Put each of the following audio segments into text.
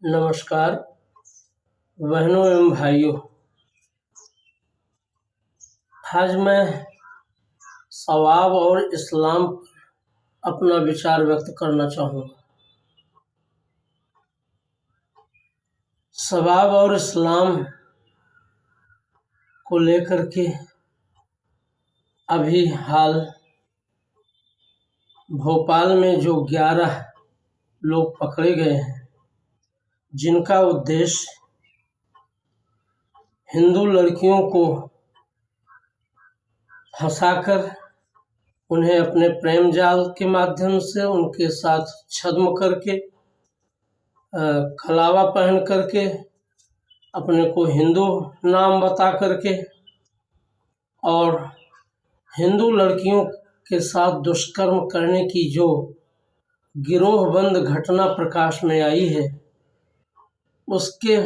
नमस्कार बहनों एवं भाइयों। आज मैं सवाब और इस्लाम पर अपना विचार व्यक्त करना चाहूँगा। सवाब और इस्लाम को लेकर के अभी हाल भोपाल में जो 11 लोग पकड़े गए हैं, जिनका उद्देश्य हिंदू लड़कियों को फंसाकर उन्हें अपने प्रेम जाल के माध्यम से उनके साथ छद्म करके कलावा पहन करके अपने को हिंदू नाम बता करके और हिंदू लड़कियों के साथ दुष्कर्म करने की जो गिरोहबंद घटना प्रकाश में आई है, उसके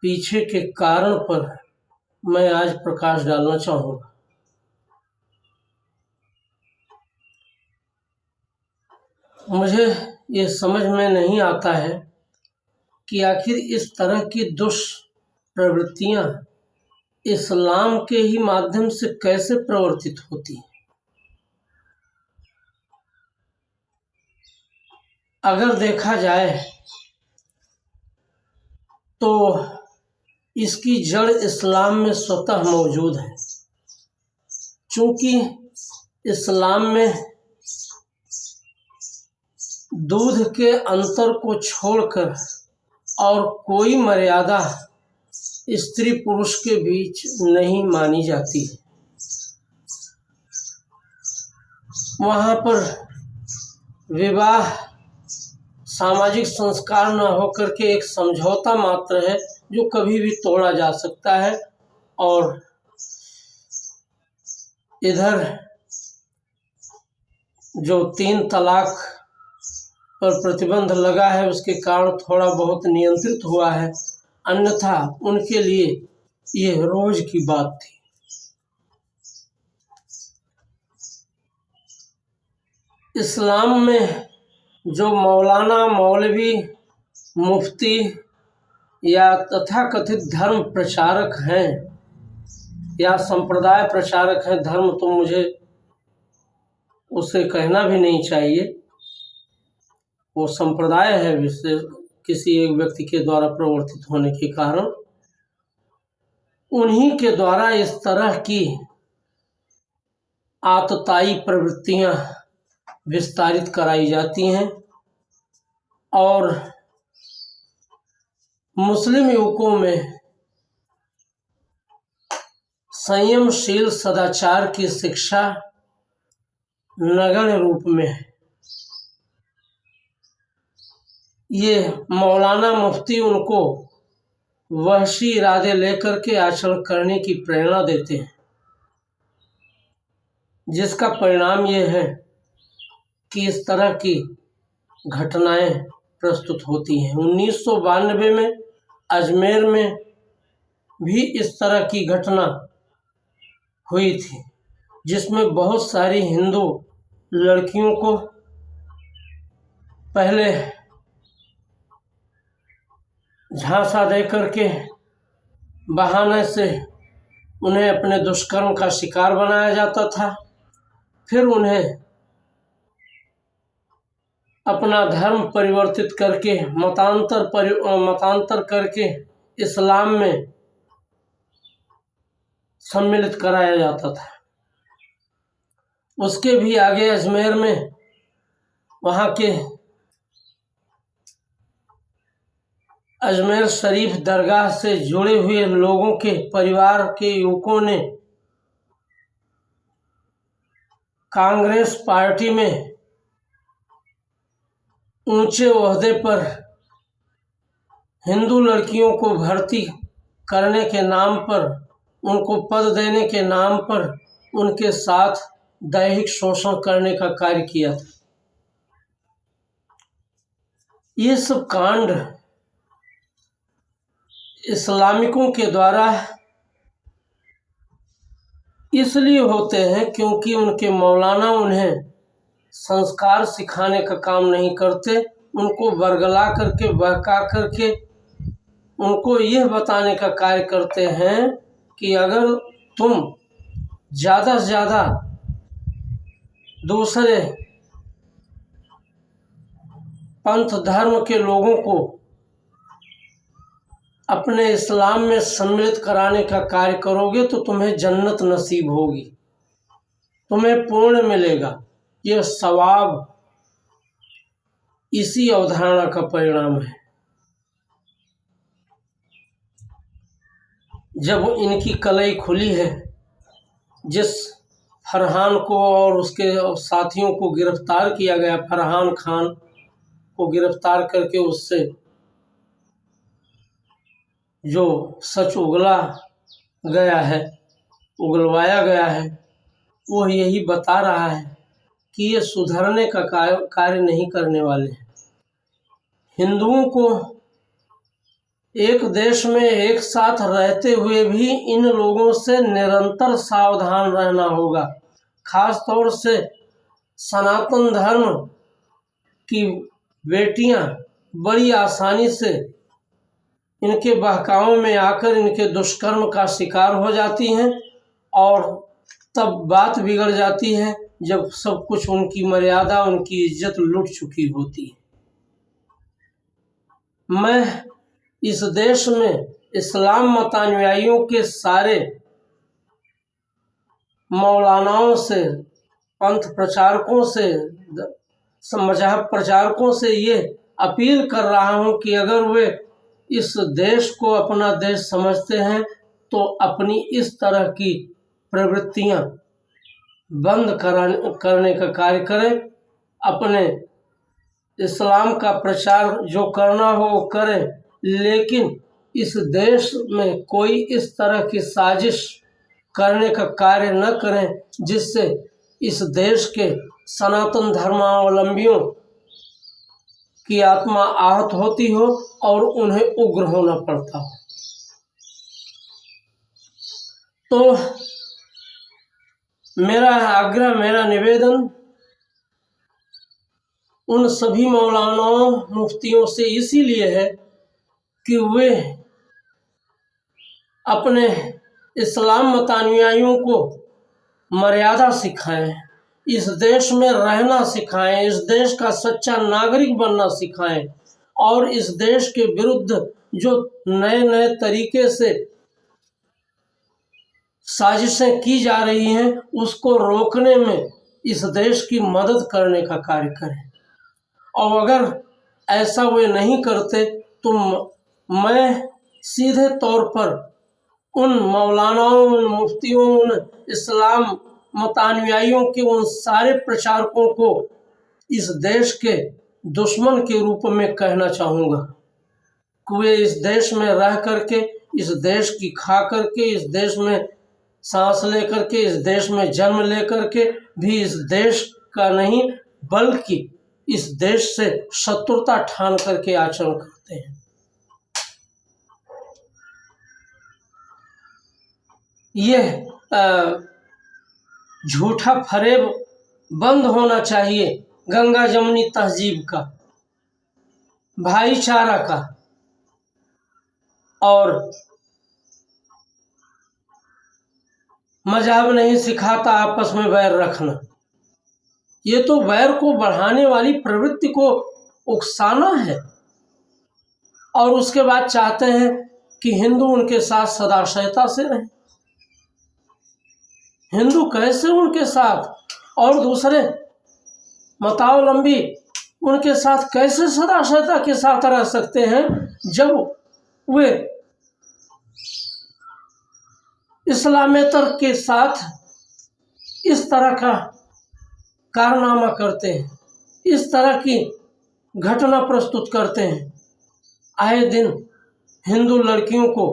पीछे के कारण पर मैं आज प्रकाश डालना चाहूँगा। मुझे ये समझ में नहीं आता है कि आखिर इस तरह की दुष्प्रवृत्तियाँ इस्लाम के ही माध्यम से कैसे प्रवर्तित होती हैं। अगर देखा जाए तो इसकी जड़ इस्लाम में स्वतः मौजूद है, क्योंकि इस्लाम में दूध के अंतर को छोड़कर और कोई मर्यादा स्त्री पुरुष के बीच नहीं मानी जाती है। वहाँ पर विवाह सामाजिक संस्कार न होकर के एक समझौता मात्र है जो कभी भी तोड़ा जा सकता है। और इधर जो 3 तलाक पर प्रतिबंध लगा है, उसके कारण थोड़ा बहुत नियंत्रित हुआ है, अन्यथा उनके लिए ये रोज की बात थी। इस्लाम में जो मौलाना, मौलवी, मुफ्ती या तथाकथित धर्म प्रचारक हैं या संप्रदाय प्रचारक हैं, धर्म तो मुझे उसे कहना भी नहीं चाहिए, वो संप्रदाय है विशेष किसी एक व्यक्ति के द्वारा प्रवर्तित होने के कारण, उन्हीं के द्वारा इस तरह की आतताई प्रवृत्तियां विस्तारित कराई जाती हैं। और मुस्लिम युवकों में संयमशील सदाचार की शिक्षा नगण्य रूप में है। ये मौलाना, मुफ्ती उनको वहशी इरादे लेकर के आचरण करने की प्रेरणा देते हैं, जिसका परिणाम ये है कि इस तरह की घटनाएं प्रस्तुत होती हैं। 1992 में अजमेर में भी इस तरह की घटना हुई थी, जिसमें बहुत सारी हिंदू लड़कियों को पहले झांसा दे करके बहाने से उन्हें अपने दुष्कर्म का शिकार बनाया जाता था, फिर उन्हें अपना धर्म परिवर्तित करके मतांतर करके इस्लाम में सम्मिलित कराया जाता था। उसके भी आगे अजमेर में वहाँ के अजमेर शरीफ दरगाह से जुड़े हुए लोगों के परिवार के युवकों ने कांग्रेस पार्टी में ऊंचे ओहदे पर हिंदू लड़कियों को भर्ती करने के नाम पर, उनको पद देने के नाम पर उनके साथ दैहिक शोषण करने का कार्य किया था। ये सब कांड इस्लामिकों के द्वारा इसलिए होते हैं क्योंकि उनके मौलाना उन्हें संस्कार सिखाने का काम नहीं करते, उनको बरगला करके, बहका करके उनको यह बताने का कार्य करते हैं कि अगर तुम ज़्यादा से ज़्यादा दूसरे पंथ धर्म के लोगों को अपने इस्लाम में सम्मिलित कराने का कार्य करोगे तो तुम्हें जन्नत नसीब होगी, तुम्हें पुण्य मिलेगा। यह सवाब इसी अवधारणा का परिणाम है। जब इनकी कलई खुली है, जिस फरहान को और उसके साथियों को गिरफ्तार किया गया, फरहान खान को गिरफ्तार करके उससे जो सच उगला गया है, उगलवाया गया है, वो यही बता रहा है कि ये सुधरने का कार्य नहीं करने वाले हैं। हिंदुओं को एक देश में एक साथ रहते हुए भी इन लोगों से निरंतर सावधान रहना होगा। खास तौर से सनातन धर्म की बेटियां बड़ी आसानी से इनके बहकावों में आकर इनके दुष्कर्म का शिकार हो जाती हैं और तब बात बिगड़ जाती है जब सब कुछ उनकी मर्यादा, उनकी इज्जत लुट चुकी होती है। मैं इस देश में इस्लाम मतानुयायियों के सारे मौलानाओं से, पंथ प्रचारकों से, मजहब प्रचारकों से ये अपील कर रहा हूँ कि अगर वे इस देश को अपना देश समझते हैं तो अपनी इस तरह की प्रवृत्तियाँ बंद करने का कार्य करें। अपने इस्लाम का प्रचार जो करना हो वो करें, लेकिन इस देश में कोई इस तरह की साजिश करने का कार्य न करें जिससे इस देश के सनातन धर्मावलंबियों की आत्मा आहत होती हो और उन्हें उग्र होना पड़ता हो। तो मेरा आग्रह, मेरा निवेदन उन सभी मौलानाओं, मुफ्तियों से इसीलिए है कि वे अपने इस्लाम मतानुयायियों को मर्यादा सिखाएं, इस देश में रहना सिखाएं, इस देश का सच्चा नागरिक बनना सिखाएं और इस देश के विरुद्ध जो नए नए तरीके से साजिशें की जा रही हैं उसको रोकने में इस देश की मदद करने का कार्य करें। और अगर ऐसा वे नहीं करते तो मैं सीधे तौर पर उन मौलानाओं, उन मुफ्तियों, उन इस्लाम मतानुयायियों के उन सारे प्रचारकों को इस देश के दुश्मन के रूप में कहना चाहूँगा कि वे इस देश में रह करके, इस देश की खा करके, इस देश में सांस लेकर के, इस देश में जन्म लेकर के भी इस देश का नहीं बल्कि इस देश से शत्रुता ठान करके आचरण करते हैं। यह झूठा फरेब बंद होना चाहिए गंगा जमुनी तहजीब का, भाईचारा का, और मजहब नहीं सिखाता आपस में वैर रखना। ये तो वैर को बढ़ाने वाली प्रवृत्ति को उकसाना है और उसके बाद चाहते हैं कि हिंदू उनके साथ सदाशयता से रहें। हिंदू कैसे उनके साथ और दूसरे मतावलंबी उनके साथ कैसे सदाशयता के साथ रह सकते हैं जब वे इस्लामेतर के साथ इस तरह का कारनामा करते हैं, इस तरह की घटना प्रस्तुत करते हैं। आए दिन हिंदू लड़कियों को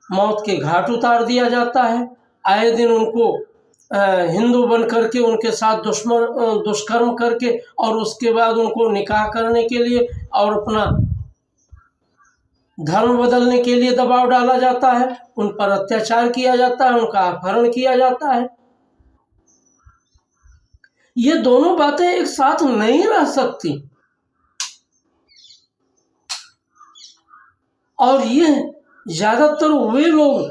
मौत के घाट उतार दिया जाता है, आए दिन उनको हिंदू बन करके उनके साथ दुष्कर्म करके और उसके बाद उनको निकाह करने के लिए और अपना धर्म बदलने के लिए दबाव डाला जाता है, उन पर अत्याचार किया जाता है, उनका अपहरण किया जाता है। ये दोनों बातें एक साथ नहीं रह सकती। और ये ज़्यादातर वे लोग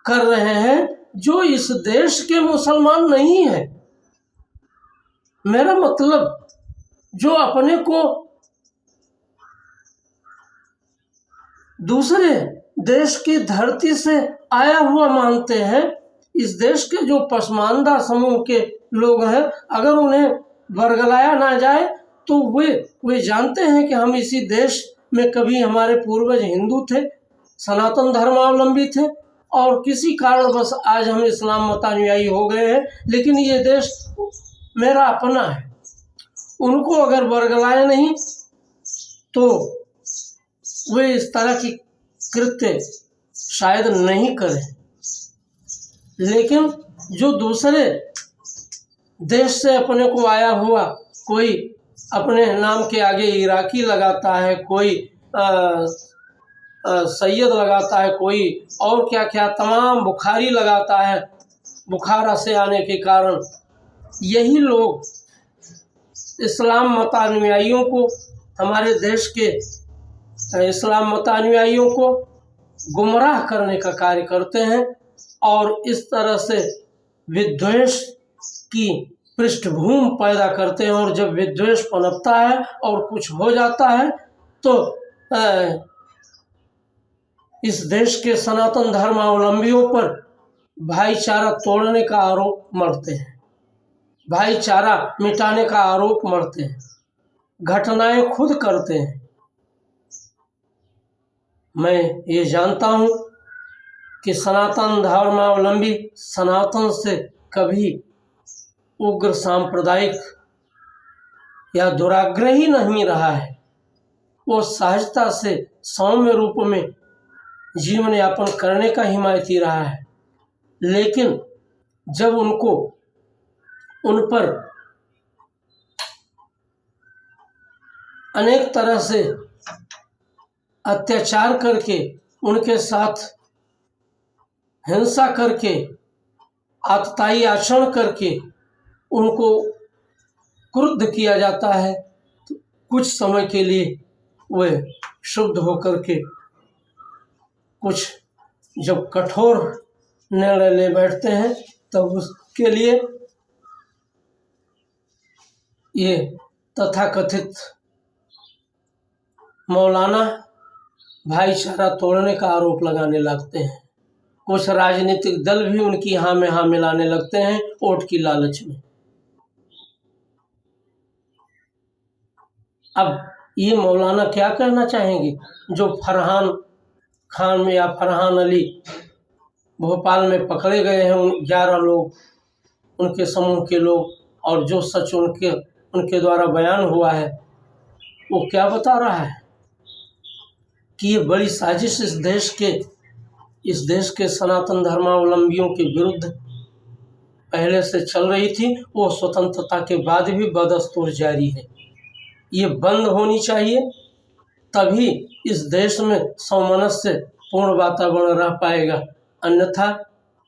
कर रहे हैं जो इस देश के मुसलमान नहीं हैं। मेरा मतलब जो अपने को दूसरे देश की धरती से आया हुआ मानते हैं, इस देश के जो पसमानदा समूह के लोग हैं, अगर उन्हें बरगलाया ना जाए तो वे जानते हैं कि हम इसी देश में कभी हमारे पूर्वज हिंदू थे, सनातन धर्मावलंबी थे, और किसी कारणवश आज हम इस्लाम मतानुयायी हो गए हैं, लेकिन ये देश मेरा अपना है। उनको अगर बरगलाए नहीं तो वे इस तरह की कृत्य शायद नहीं करें। लेकिन जो दूसरे देश से अपने को आया हुआ, कोई अपने नाम के आगे इराकी लगाता है, कोई सैयद लगाता है, कोई और क्या क्या तमाम बुखारी लगाता है, बुखारा से आने के कारण यही लोग इस्लाम मतानुयायियों को, हमारे देश के इस्लाम मतानुयायियों को गुमराह करने का कार्य करते हैं और इस तरह से विद्वेष की पृष्ठभूमि पैदा करते हैं। और जब विद्वेष पनपता है और कुछ हो जाता है तो इस देश के सनातन धर्मावलंबियों पर भाईचारा तोड़ने का आरोप मढ़ते हैं, भाईचारा मिटाने का आरोप मढ़ते हैं, घटनाएं खुद करते हैं। मैं ये जानता हूँ कि सनातन धर्मावलंबी सनातन से कभी उग्र सांप्रदायिक या दुराग्रही नहीं रहा है। वो सहजता से सौम्य रूप में जीवन यापन करने का हिमायती रहा है। लेकिन जब उन पर अनेक तरह से अत्याचार करके, उनके साथ हिंसा करके, आतताई आचरण करके उनको क्रुद्ध किया जाता है, तो कुछ समय के लिए वे शुद्ध होकर के कुछ जब कठोर निर्णय ले बैठते हैं तब उसके लिए ये तथाकथित मौलाना भाईचारा तोड़ने का आरोप लगाने लगते हैं। कुछ राजनीतिक दल भी उनकी हाँ में हाँ मिलाने लगते हैं वोट की लालच में। अब ये मौलाना क्या कहना चाहेंगे जो फरहान खान में या फरहान अली भोपाल में पकड़े गए हैं, 11 लोग, उनके समूह के लोग, और जो सच उनके द्वारा बयान हुआ है वो क्या बता रहा है कि ये बड़ी साजिश इस देश के सनातन धर्मावलंबियों के विरुद्ध पहले से चल रही थी। वो स्वतंत्रता के बाद भी बदस्तूर जारी है। ये बंद होनी चाहिए, तभी इस देश में सौमनस्य पूर्ण वातावरण रह पाएगा। अन्यथा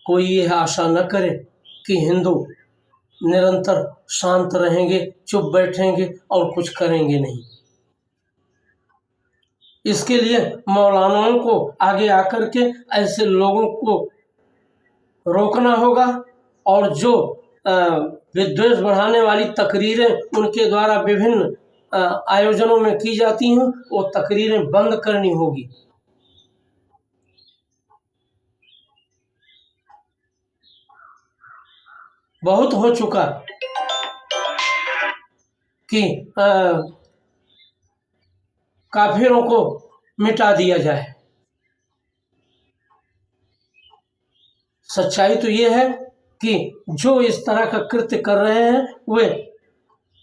कोई ये आशा न करे कि हिंदू निरंतर शांत रहेंगे, चुप बैठेंगे और कुछ करेंगे नहीं। इसके लिए मौलानाओं को आगे आकर के ऐसे लोगों को रोकना होगा, और जो विद्वेष बढ़ाने वाली तकरीरें उनके द्वारा विभिन्न आयोजनों में की जाती हैं, वो तकरीरें बंद करनी होगी। बहुत हो चुका कि काफिरों को मिटा दिया जाए। सच्चाई तो ये है कि जो इस तरह का कृत्य कर रहे हैं वे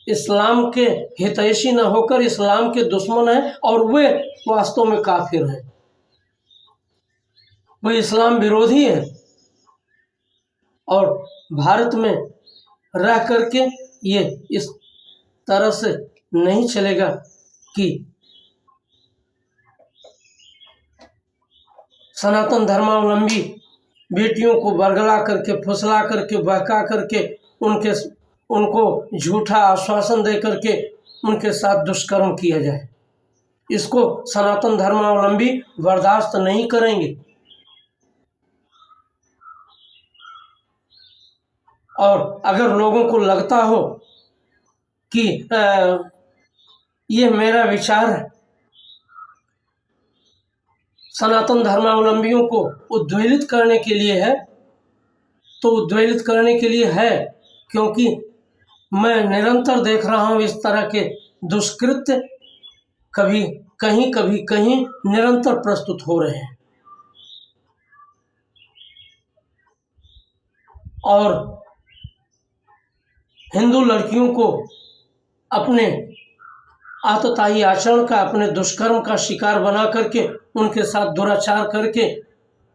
इस्लाम के हितैषी न होकर इस्लाम के दुश्मन हैं, और वे वास्तव में काफिर हैं, वे इस्लाम विरोधी हैं। और भारत में रह करके ये इस तरह से नहीं चलेगा कि सनातन धर्मावलंबी बेटियों को बरगला करके, फुसला करके, बहका करके, उनको झूठा आश्वासन दे करके उनके साथ दुष्कर्म किया जाए। इसको सनातन धर्मावलंबी बर्दाश्त नहीं करेंगे। और अगर लोगों को लगता हो कि ये मेरा विचार सनातन धर्मावलंबियों को उद्वेलित करने के लिए है, तो उद्वेलित करने के लिए है, क्योंकि मैं निरंतर देख रहा हूँ इस तरह के दुष्कृत्य कभी कहीं निरंतर प्रस्तुत हो रहे हैं। और हिंदू लड़कियों को अपने आतताई आचरण का, अपने दुष्कर्म का शिकार बना करके, उनके साथ दुराचार करके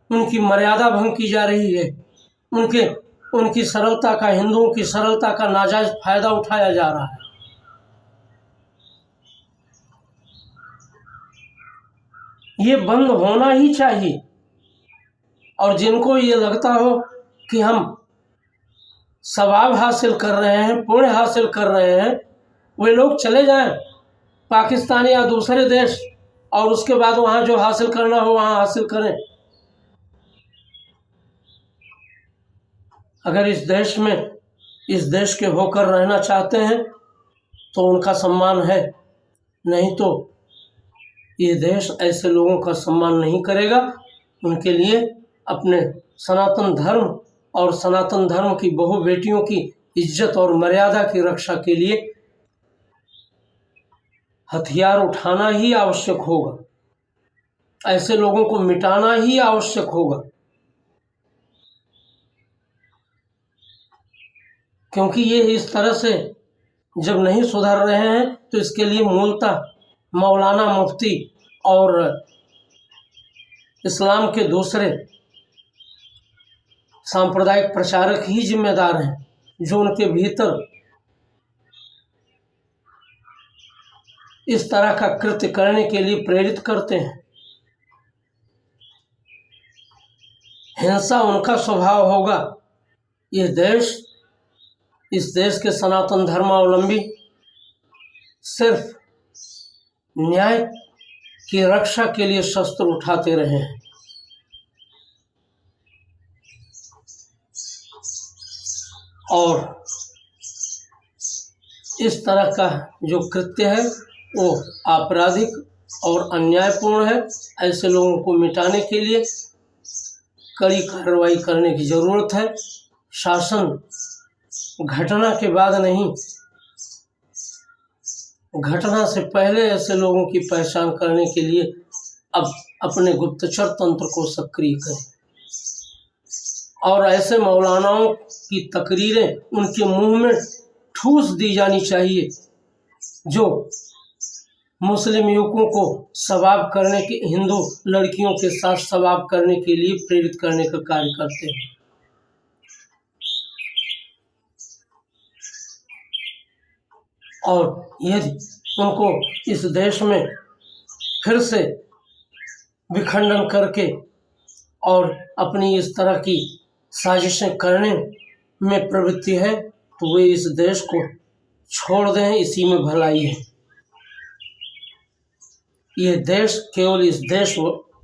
उनकी मर्यादा भंग की जा रही है। उनकी सरलता का, हिंदुओं की सरलता का नाजायज फायदा उठाया जा रहा है। ये बंद होना ही चाहिए। और जिनको ये लगता हो कि हम सवाब हासिल कर रहे हैं, पुण्य हासिल कर रहे हैं, वे लोग चले जाएं पाकिस्तान या दूसरे देश, और उसके बाद वहाँ जो हासिल करना हो वहाँ हासिल करें। अगर इस देश के होकर रहना चाहते हैं तो उनका सम्मान है, नहीं तो ये देश ऐसे लोगों का सम्मान नहीं करेगा। उनके लिए अपने सनातन धर्म और सनातन धर्म की बहु बेटियों की इज्जत और मर्यादा की रक्षा के लिए हथियार उठाना ही आवश्यक होगा। ऐसे लोगों को मिटाना ही आवश्यक होगा, क्योंकि ये इस तरह से जब नहीं सुधर रहे हैं तो इसके लिए मूलतः मौलाना, मुफ्ती और इस्लाम के दूसरे सांप्रदायिक प्रचारक ही जिम्मेदार हैं, जो उनके भीतर इस तरह का कृत्य करने के लिए प्रेरित करते हैं। हिंसा उनका स्वभाव होगा। इस देश के सनातन धर्मावलंबी सिर्फ न्याय की रक्षा के लिए शस्त्र उठाते रहे हैं। और इस तरह का जो कृत्य है वो आपराधिक और अन्यायपूर्ण है। ऐसे लोगों को मिटाने के लिए कड़ी कार्रवाई करने की ज़रूरत है। शासन घटना के बाद नहीं, घटना से पहले ऐसे लोगों की पहचान करने के लिए अब अपने गुप्तचर तंत्र को सक्रिय करें, और ऐसे मौलानाओं की तकरीरें उनके मुंह में ठूस दी जानी चाहिए जो मुस्लिम युवकों को सवाब करने के, हिंदू लड़कियों के साथ सवाब करने के लिए प्रेरित करने का कार्य करते हैं। और यदि उनको इस देश में फिर से विखंडन करके और अपनी इस तरह की साजिशें करने में प्रवृत्ति है तो वे इस देश को छोड़ दें, इसी में भलाई है। ये देश केवल इस देश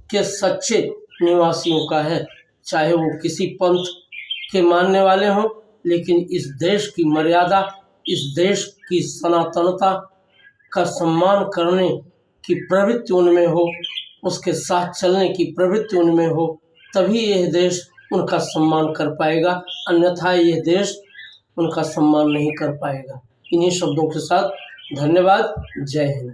के सच्चे निवासियों का है, चाहे वो किसी पंथ के मानने वाले हों, लेकिन इस देश की मर्यादा, इस देश की सनातनता का सम्मान करने की प्रवृत्ति उनमें हो, उसके साथ चलने की प्रवृत्ति उनमें हो, तभी यह देश उनका सम्मान कर पाएगा, अन्यथा यह देश उनका सम्मान नहीं कर पाएगा। इन्हीं शब्दों के साथ धन्यवाद। जय हिंद।